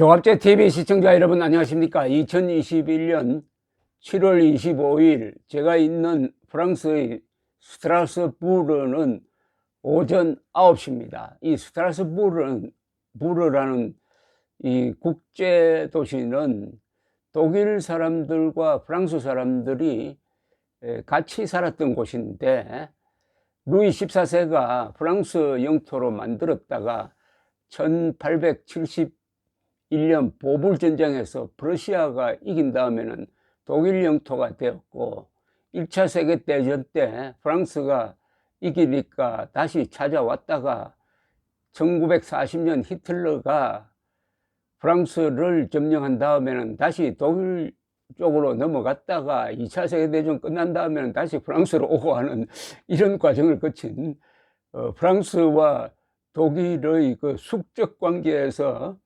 조갑제 TV 시청자 여러분 안녕하십니까? 2021년 7월 25일 제가 있는 프랑스의 스트라스부르는 오전 9시입니다. 이 스트라스부르라는 이 국제 도시는 독일 사람들과 프랑스 사람들이 같이 살았던 곳인데, 루이 14세가 프랑스 영토로 만들었다가 1871년 보불전쟁에서 프러시아가 이긴 다음에는 독일 영토가 되었고, 1차 세계대전 때 프랑스가 이기니까 다시 찾아왔다가 1940년 히틀러가 프랑스를 점령한 다음에는 다시 독일 쪽으로 넘어갔다가 2차 세계대전 끝난 다음에는 다시 프랑스로 오고 하는 이런 과정을 거친 프랑스와 독일의 그 숙적 관계에서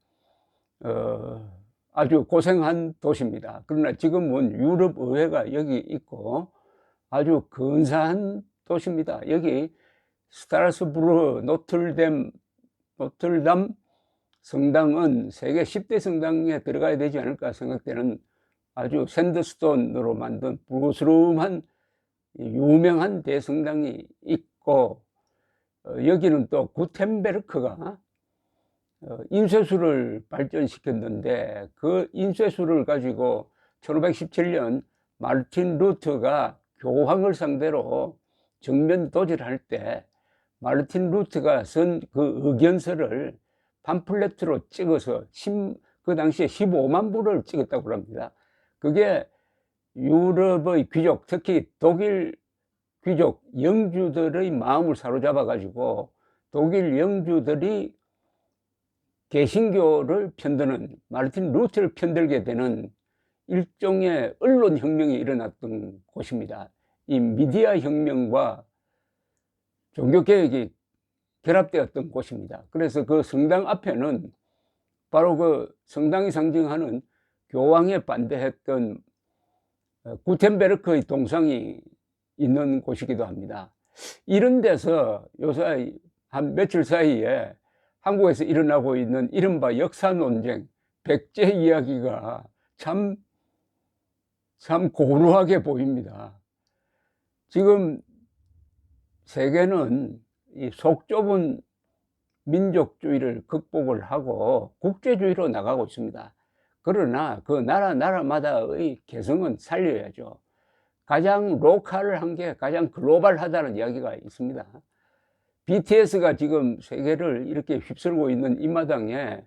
아주 고생한 도시입니다. 그러나 지금은 유럽 의회가 여기 있고 아주 근사한 도시입니다. 여기 스트라스부르 노틀담 성당은 세계 10대 성당에 들어가야 되지 않을까 생각되는 아주 샌드스톤으로 만든 부스름한 유명한 대성당이 있고, 여기는 또 구텐베르크가 인쇄술을 발전시켰는데, 그 인쇄술을 가지고 1517년 마르틴 루트가 교황을 상대로 정면 도질할 때 마르틴 루트가 쓴 그 의견서를 팜플렛으로 찍어서 그 당시에 15만 부를 찍었다고 합니다. 그게 유럽의 귀족, 특히 독일 귀족 영주들의 마음을 사로잡아 가지고 독일 영주들이 개신교를 편드는, 마르틴 루트를 편들게 되는 일종의 언론 혁명이 일어났던 곳입니다. 이 미디어 혁명과 종교개혁이 결합되었던 곳입니다. 그래서 그 성당 앞에는 바로 그 성당이 상징하는 교황에 반대했던 구텐베르크의 동상이 있는 곳이기도 합니다. 이런 데서 요새 한 며칠 사이에 한국에서 일어나고 있는 이른바 역사 논쟁, 백제 이야기가 참 고루하게 보입니다. 지금 세계는 이 속 좁은 민족주의를 극복을 하고 국제주의로 나가고 있습니다. 그러나 그 나라마다의 개성은 살려야죠. 가장 로컬한 게 가장 글로벌하다는 이야기가 있습니다. BTS가 지금 세계를 이렇게 휩쓸고 있는 이 마당에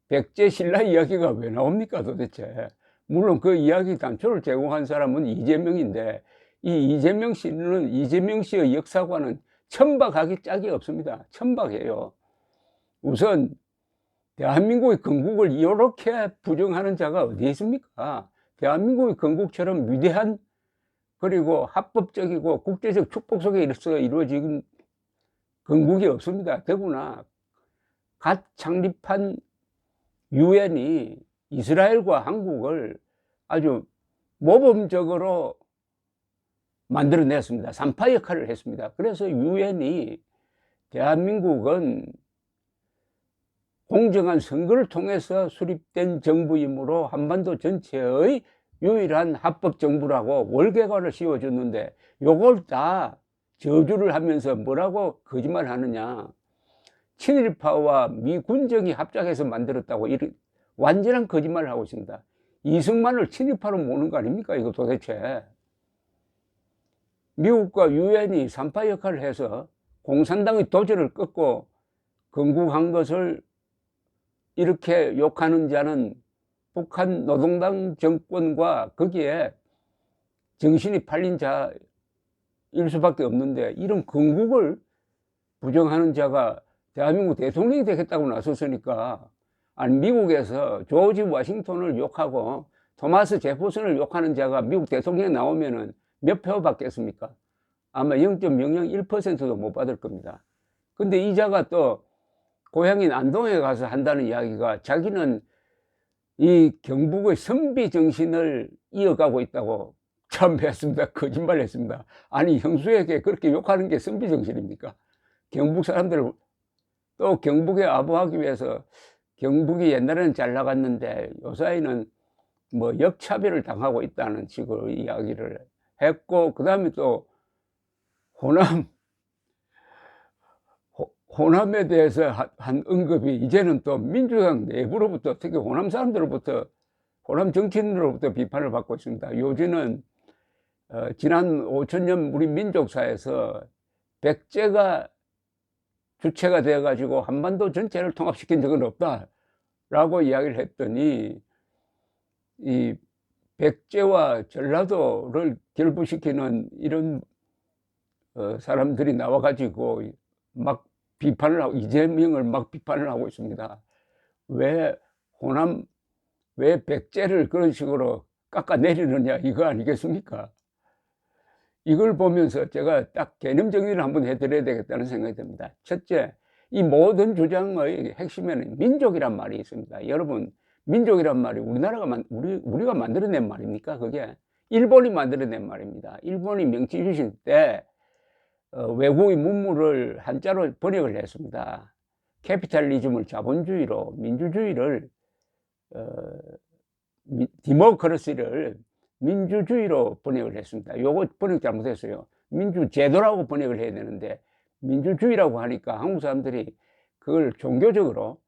백제 신라 이야기가 왜 나옵니까 도대체? 물론 그 이야기 단초를 제공한 사람은 이재명인데, 이 이재명 씨의 역사관은 천박하기 짝이 없습니다. 천박해요. 우선 대한민국의 건국을 이렇게 부정하는 자가 어디 있습니까? 대한민국의 건국처럼 위대한, 그리고 합법적이고 국제적 축복 속에 이루어진 건국이 없습니다. 더구나 갓 창립한 유엔이 이스라엘과 한국을 아주 모범적으로 만들어냈습니다. 산파 역할을 했습니다. 그래서 유엔이 대한민국은 공정한 선거를 통해서 수립된 정부이므로 한반도 전체의 유일한 합법 정부라고 월계관을 씌워줬는데, 요걸 다 저주를 하면서 뭐라고 거짓말 하느냐, 친일파와 미군정이 합작해서 만들었다고 완전한 거짓말을 하고 있습니다. 이승만을 친일파로 모는 거 아닙니까 이거 도대체? 미국과 유엔이 산파 역할을 해서 공산당의 도저를 끊고 건국한 것을 이렇게 욕하는 자는 북한 노동당 정권과 거기에 정신이 팔린 자일 수밖에 없는데, 이런 건국을 부정하는 자가 대한민국 대통령이 되겠다고 나섰으니까, 아니 미국에서 조지 워싱턴을 욕하고 토마스 제퍼슨을 욕하는 자가 미국 대통령에 나오면은 몇 표 받겠습니까? 아마 0.001%도 못 받을 겁니다. 근데 이 자가 또 고향인 안동에 가서 한다는 이야기가 자기는 이 경북의 선비 정신을 이어가고 있다고 참 했습니다. 거짓말 했습니다. 아니 형수에게 그렇게 욕하는 게 선비 정신입니까? 경북 사람들을 또 경북에 아부하기 위해서 경북이 옛날에는 잘 나갔는데 요사이는 뭐 역차별을 당하고 있다는 식으로 이야기를 했고, 그 다음에 또 호남에 대해서 한 언급이 이제는 또 민주당 내부로부터, 특히 호남 사람들로부터, 호남 정치인으로부터 비판을 받고 있습니다. 요즘은 지난 5천년 우리 민족사에서 백제가 주체가 되어 가지고 한반도 전체를 통합시킨 적은 없다라고 이야기를 했더니, 이 백제와 전라도를 결부시키는 이런 사람들이 나와 가지고 막 비판을 하고, 이재명을 막 비판을 하고 있습니다. 왜 백제를 그런 식으로 깎아내리느냐, 이거 아니겠습니까? 이걸 보면서 제가 딱 개념 정리를 한번 해드려야 되겠다는 생각이 듭니다. 첫째, 이 모든 주장의 핵심에는 민족이란 말이 있습니다. 여러분, 민족이란 말이 우리가 만들어낸 말입니까? 그게 일본이 만들어낸 말입니다. 일본이 명치 유신 때 외국의 문물을 한자로 번역을 했습니다. 캐피탈리즘을 자본주의로, 민주주의를 디모크라시를 민주주의로 번역을 했습니다. 요거 번역 잘못했어요. 민주제도라고 번역을 해야 되는데 민주주의라고 하니까 한국 사람들이 그걸 종교적으로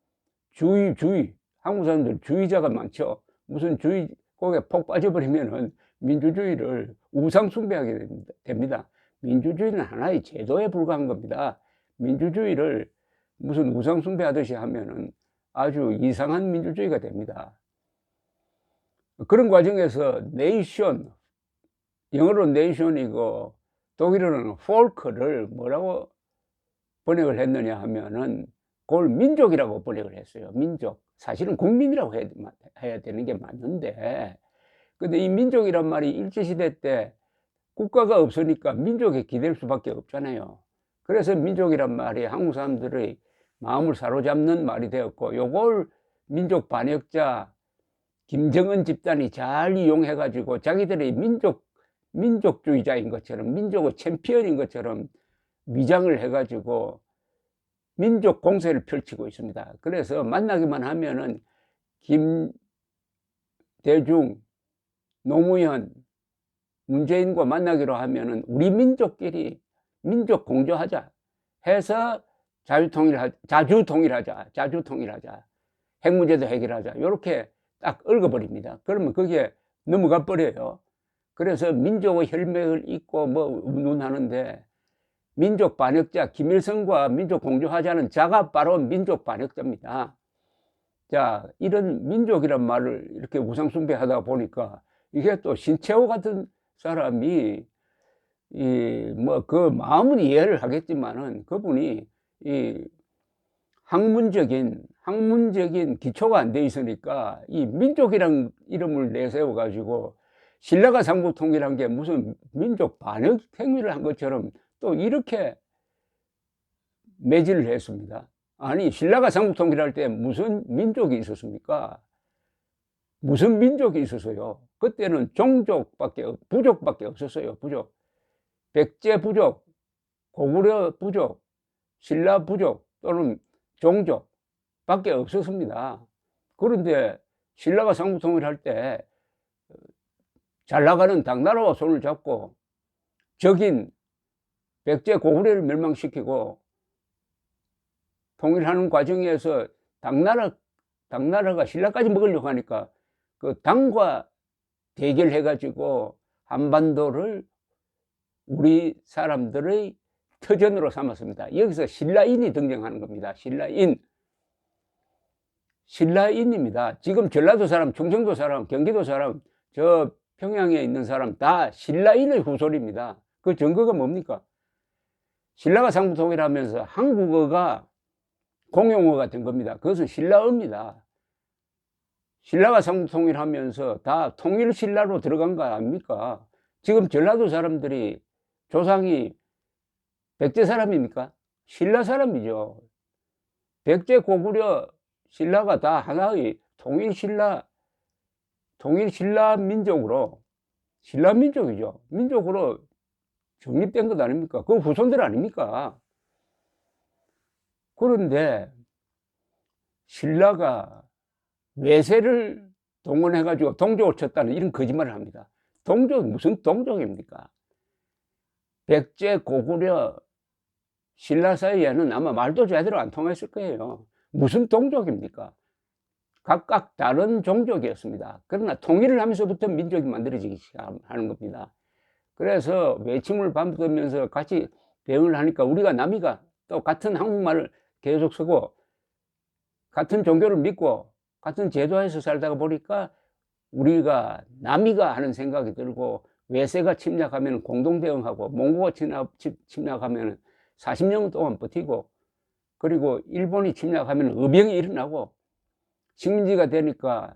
주의, 한국 사람들 주의자가 많죠. 무슨 주의 거기에 폭 빠져버리면은 민주주의를 우상 숭배하게 됩니다. 민주주의는 하나의 제도에 불과한 겁니다. 민주주의를 무슨 우상 숭배하듯이 하면은 아주 이상한 민주주의가 됩니다. 그런 과정에서 네이션, 영어로 네이션이고 독일어는 폴크를 뭐라고 번역을 했느냐 하면은 그걸 민족이라고 번역을 했어요. 민족. 사실은 국민이라고 해야 되는 게 맞는데, 근데 이 민족이란 말이 일제시대 때 국가가 없으니까 민족에 기댈 수밖에 없잖아요. 그래서 민족이란 말이 한국 사람들의 마음을 사로잡는 말이 되었고, 요걸 민족 반역자 김정은 집단이 잘 이용해 가지고 자기들의 민족주의자인 것처럼, 민족의 챔피언인 것처럼 위장을 해 가지고 민족 공세를 펼치고 있습니다. 그래서 만나기만 하면은 김대중, 노무현, 문재인과 만나기로 하면은 우리 민족끼리 민족 공조하자 해서 자주통일하자, 핵 문제도 해결하자, 이렇게 딱 얽어버립니다. 그러면 그게 넘어가 버려요. 그래서 민족의 혈맥을 잇고 뭐 운운하는데, 민족 반역자 김일성과 민족 공조하자는 자가 바로 민족 반역자입니다. 자, 이런 민족이란 말을 이렇게 우상 숭배하다 보니까 이게 또 신채호 같은 사람이 그 마음은 이해를 하겠지만은 그분이 학문적인 기초가 안 돼 있으니까 이 민족이란 이름을 내세워 가지고 신라가 삼국 통일한 게 무슨 민족 반역 행위를 한 것처럼 또 이렇게 매질을 했습니다. 아니, 신라가 삼국 통일할 때 무슨 민족이 있었습니까? 무슨 민족이 있었어요? 그때는 부족밖에 없었어요. 부족. 백제 부족, 고구려 부족, 신라 부족 또는 종족 밖에 없었습니다. 그런데 신라가 삼국 통일할 때 잘 나가는 당나라와 손을 잡고 적인 백제 고구려를 멸망시키고 통일하는 과정에서 당나라가 신라까지 먹으려고 하니까 그 당과 대결해 가지고 한반도를 우리 사람들의 터전으로 삼았습니다. 여기서 신라인이 등장하는 겁니다. 신라인입니다. 지금 전라도 사람, 충청도 사람, 경기도 사람, 저 평양에 있는 사람 다 신라인의 후손입니다. 그 증거가 뭡니까? 신라가 삼국 통일하면서 한국어가 공용어가 된 겁니다. 그것은 신라어입니다. 신라가 삼국 통일하면서 다 통일신라로 들어간 거 아닙니까? 지금 전라도 사람들이 조상이 백제 사람입니까? 신라 사람이죠. 백제, 고구려, 신라가 다 하나의 통일신라 민족으로, 신라 민족이죠. 민족으로 정립된 것 아닙니까? 그 후손들 아닙니까? 그런데 신라가 외세를 동원해가지고 동족을 쳤다는 이런 거짓말을 합니다. 동족, 무슨 동족입니까? 백제, 고구려, 신라 사이에는 아마 말도 제대로 안 통했을 거예요. 무슨 동족입니까? 각각 다른 종족이었습니다. 그러나 통일을 하면서부터 민족이 만들어지기 시작하는 겁니다. 그래서 외침을 반복하면서 같이 대응을 하니까 우리가 남이가 또 같은 한국말을 계속 쓰고 같은 종교를 믿고 같은 제도에서 살다가 보니까 우리가 남이가 하는 생각이 들고 외세가 침략하면 공동 대응하고 몽고가 침략하면 40년 동안 버티고 그리고 일본이 침략하면 의병이 일어나고 식민지가 되니까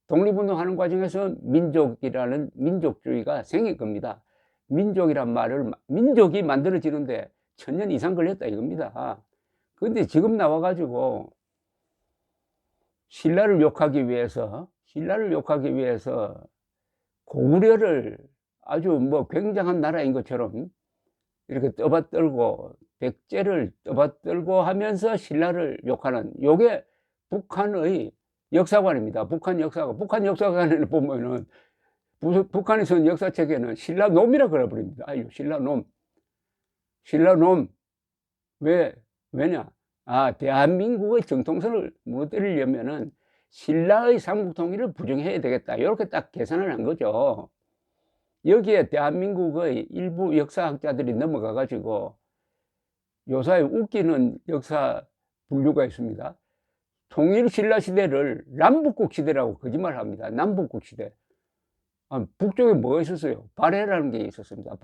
독립운동하는 과정에서 민족이라는 민족주의가 생긴 겁니다. 민족이란 말을 민족이 만들어지는데 1000년 이상 걸렸다 이겁니다. 그런데 지금 나와가지고 신라를 욕하기 위해서 고구려를 아주 뭐 굉장한 나라인 것처럼 이렇게 떠받들고 백제를 떠받들고 하면서 신라를 욕하는 요게 북한의 역사관입니다. 북한 역사관에 보면은 북한에서 역사책에는 신라놈이라 그래버립니다. 아유, 신라놈. 왜냐? 대한민국의 정통성을 무너뜨리려면은 신라의 삼국통일을 부정해야 되겠다. 이렇게 딱 계산을 한 거죠. 여기에 대한민국의 일부 역사학자들이 넘어가 가지고 요사이 웃기는 역사 분류가 있습니다. 통일 신라 시대를 남북국 시대라고 거짓말을 합니다. 남북국 시대. 북쪽에 뭐가 있었어요? 발해라는 게 있었습니다.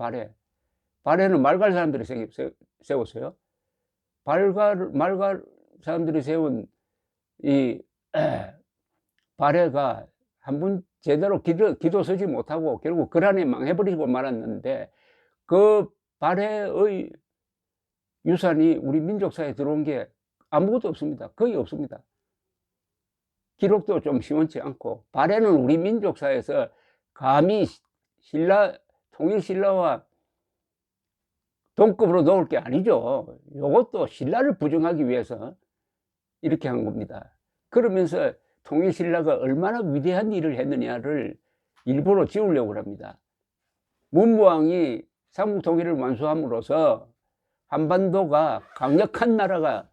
발해는 말갈 사람들이 세웠어요. 말갈 사람들이 세운 이 발해가 한번 제대로 기도 서지 못하고 결국 거란에 망해버리고 말았는데 그 발해의 유산이 우리 민족사에 들어온 게 아무것도 없습니다. 거의 없습니다. 기록도 좀 시원치 않고 발해는 우리 민족사에서 감히 통일 신라와 동급으로 놓을 게 아니죠. 이것도 신라를 부정하기 위해서 이렇게 한 겁니다. 그러면서 통일 신라가 얼마나 위대한 일을 했느냐를 일부러 지우려고 합니다. 문무왕이 삼국통일을 완수함으로써 한반도가 강력한 나라가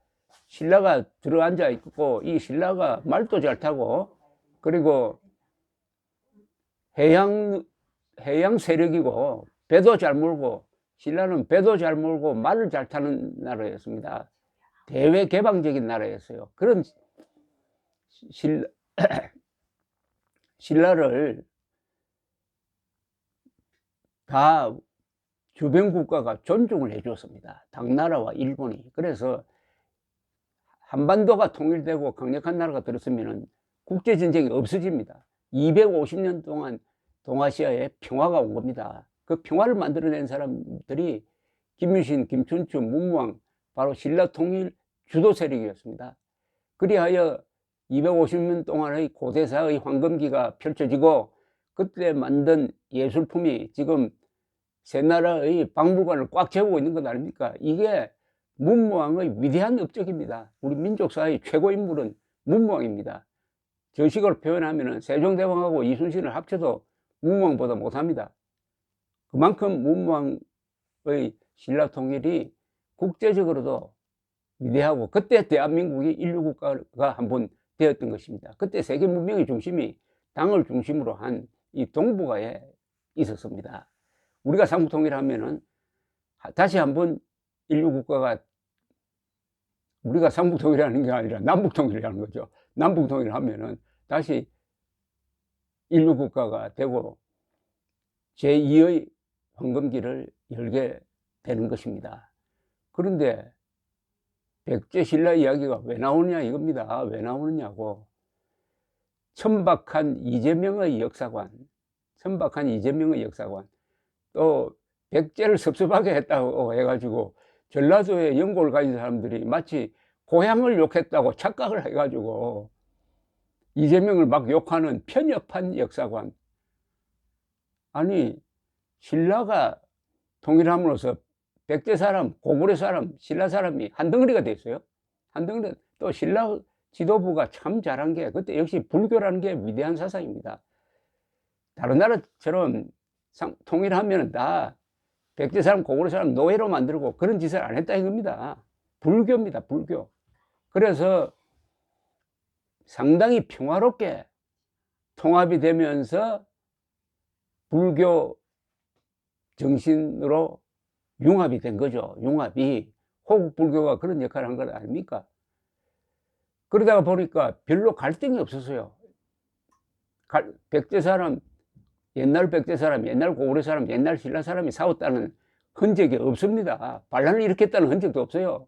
신라가 들어앉아 있고 이 신라가 말도 잘 타고 그리고 해양 세력이고 배도 잘 몰고 신라는 배도 잘 몰고 말을 잘 타는 나라였습니다. 대외 개방적인 나라였어요. 그런 신라를 다 주변 국가가 존중을 해 주었습니다. 당나라와 일본이. 그래서 한반도가 통일되고 강력한 나라가 들었으면 국제전쟁이 없어집니다. 250년 동안 동아시아에 평화가 온 겁니다. 그 평화를 만들어낸 사람들이 김유신, 김춘추, 문무왕, 바로 신라 통일 주도 세력이었습니다. 그리하여 250년 동안의 고대사의 황금기가 펼쳐지고 그때 만든 예술품이 지금 세 나라의 박물관을 꽉 채우고 있는 것 아닙니까? 이게 문무왕의 위대한 업적입니다. 우리 민족사의 최고 인물은 문무왕입니다. 저식으로 표현하면 세종대왕하고 이순신을 합쳐도 문무왕보다 못합니다. 그만큼 문무왕의 신라 통일이 국제적으로도 위대하고 그때 대한민국이 인류국가가 한번 되었던 것입니다. 그때 세계 문명의 중심이 당을 중심으로 한 이 동북아에 있었습니다. 우리가 삼국통일하면은 다시 한번 인류국가가 우리가 삼국통일하는 게 아니라 남북통일을 하는 거죠. 남북통일을 하면은 다시 인류국가가 되고 제2의 황금기를 열게 되는 것입니다. 그런데 백제 신라 이야기가 왜 나오느냐 이겁니다. 왜 나오느냐고. 천박한 이재명의 역사관, 또 백제를 섭섭하게 했다고 해가지고 전라도에 연고를 가진 사람들이 마치 고향을 욕했다고 착각을 해가지고 이재명을 막 욕하는 편협한 역사관. 아니 신라가 통일함으로써 백제 사람, 고구려 사람, 신라 사람이 한 덩어리가 됐어요. 한 덩어리. 또 신라 지도부가 참 잘한 게 그때 역시 불교라는 게 위대한 사상입니다. 다른 나라처럼 통일하면 다 백제 사람, 고구려 사람 노예로 만들고 그런 짓을 안 했다 이겁니다. 불교입니다, 불교. 그래서 상당히 평화롭게 통합이 되면서 불교 정신으로 융합이 된 거죠. 융합이. 호국 불교가 그런 역할을 한 것 아닙니까? 그러다가 보니까 별로 갈등이 없었어요. 백제 사람, 옛날 백제 사람, 옛날 고구려 사람, 옛날 신라 사람이 싸웠다는 흔적이 없습니다. 반란을 일으켰다는 흔적도 없어요.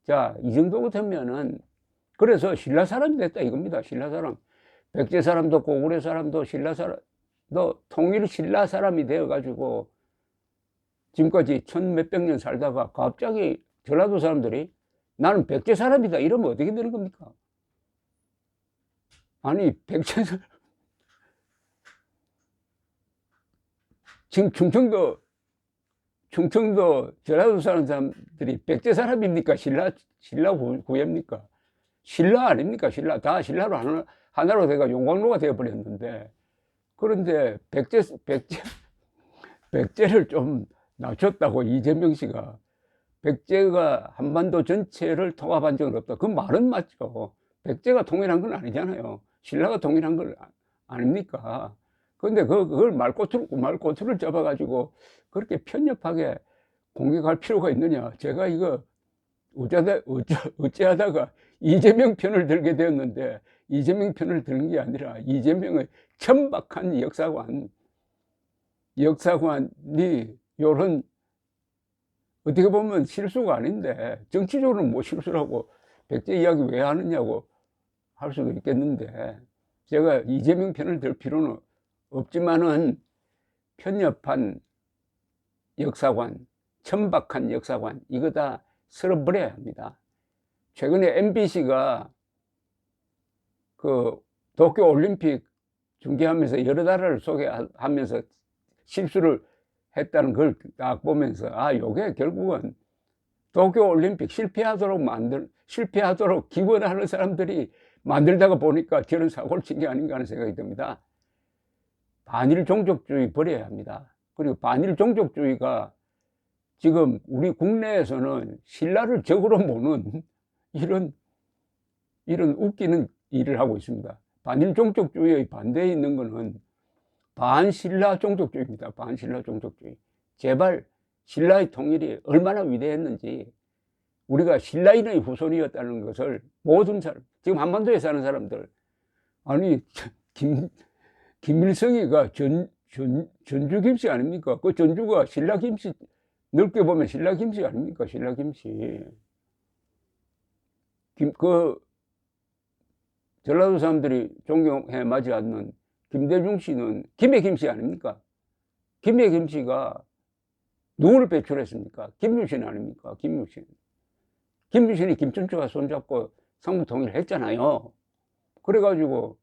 자, 이 정도 같으면은, 그래서 신라 사람이 됐다 이겁니다. 신라 사람. 백제 사람도 고구려 사람도 신라 사람도 통일 신라 사람이 되어가지고 지금까지 천 몇백 년 살다가 갑자기 전라도 사람들이 나는 백제 사람이다 이러면 어떻게 되는 겁니까? 아니, 백제 사람. 지금 충청도 전라도 사람들이 백제 사람입니까? 신라 후예입니까? 신라 아닙니까? 신라. 다 신라로 하나로 돼가 용광로가 되어버렸는데. 그런데 백제를 좀 낮췄다고 이재명 씨가. 백제가 한반도 전체를 통합한 적은 없다. 그 말은 맞죠. 백제가 통일한 건 아니잖아요. 신라가 통일한 걸 아닙니까? 그런데 그걸 말꼬투를 잡아가지고 그렇게 편협하게 공격할 필요가 있느냐. 제가 이거 어찌하다가 이재명 편을 들게 되었는데, 이재명 편을 드는 게 아니라 이재명의 천박한 역사관이 요런 어떻게 보면 실수가 아닌데 정치적으로는 뭐 실수라고 백제 이야기 왜 하느냐고 할 수도 있겠는데, 제가 이재명 편을 들 필요는 없지만은 편협한 역사관, 천박한 역사관, 이거 다 쓸어버려야 합니다. 최근에 MBC가 그 도쿄올림픽 중계하면서 여러 나라를 소개하면서 실수를 했다는 걸 딱 보면서, 아, 요게 결국은 도쿄올림픽 실패하도록 기원하는 사람들이 만들다가 보니까 저런 사고를 친 게 아닌가 하는 생각이 듭니다. 반일 종족주의 버려야 합니다. 그리고 반일 종족주의가 지금 우리 국내에서는 신라를 적으로 모는 이런 웃기는 일을 하고 있습니다. 반일 종족주의의 반대에 있는 것은 반신라 종족주의입니다. 반신라 종족주의. 제발 신라의 통일이 얼마나 위대했는지, 우리가 신라인의 후손이었다는 것을 모든 사람, 지금 한반도에 사는 사람들, 아니 김일성이가 전주 김씨 아닙니까? 그 전주가 신라 김씨, 넓게 보면 신라 김씨 아닙니까? 신라 김씨. 그 전라도 사람들이 존경해 마지 않는 김대중 씨는 김해 김씨 아닙니까? 김해 김씨가 누구를 배출했습니까? 김유신 아닙니까? 김유신이 김춘추와 손잡고 삼국 통일했잖아요. 그래가지고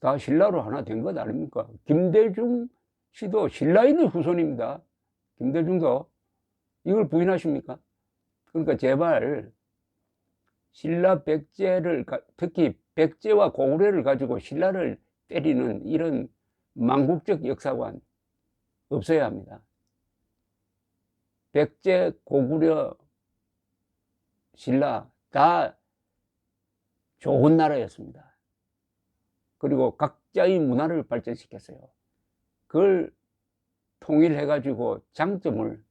다 신라로 하나 된 것 아닙니까? 김대중 씨도 신라인의 후손입니다. 김대중도. 이걸 부인하십니까? 그러니까 제발 신라 백제를, 특히 백제와 고구려를 가지고 신라를 때리는 이런 망국적 역사관 없어야 합니다. 백제, 고구려, 신라 다 좋은 나라였습니다. 그리고 각자의 문화를 발전시켰어요. 그걸 통일해가지고 장점을,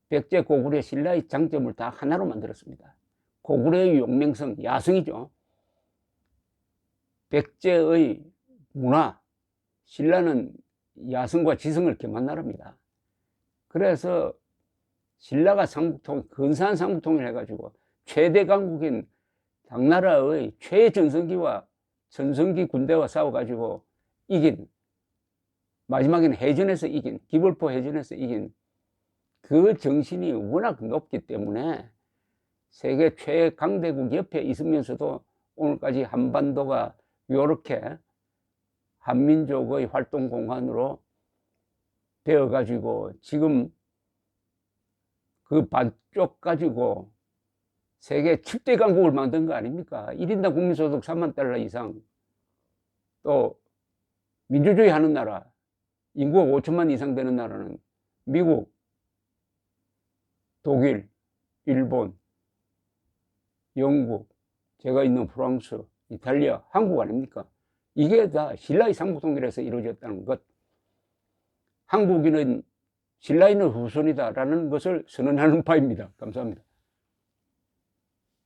백제, 고구려, 신라의 장점을 다 하나로 만들었습니다. 고구려의 용맹성, 야성이죠. 백제의 문화, 신라는 야성과 지성을 겸한 나라입니다. 그래서 신라가 근사한 삼국통일을 해가지고 최대 강국인 당나라의 최전성기와 전성기 군대와 싸워가지고 이긴, 마지막에는 해전에서 이긴, 기벌포 해전에서 이긴 그 정신이 워낙 높기 때문에 세계 최강대국 옆에 있으면서도 오늘까지 한반도가 이렇게 한민족의 활동 공간으로 되어가지고 지금 그 반쪽 가지고 세계 7대 강국을 만든 거 아닙니까? 1인당 국민소득 3만 달러 이상, 또 민주주의 하는 나라, 인구가 5천만 이상 되는 나라는 미국, 독일, 일본, 영국, 제가 있는 프랑스, 이탈리아, 한국 아닙니까? 이게 다 신라의 삼국통일에서 이루어졌다는 것. 한국인은 신라인의 후손이다라는 것을 선언하는 바입니다. 감사합니다.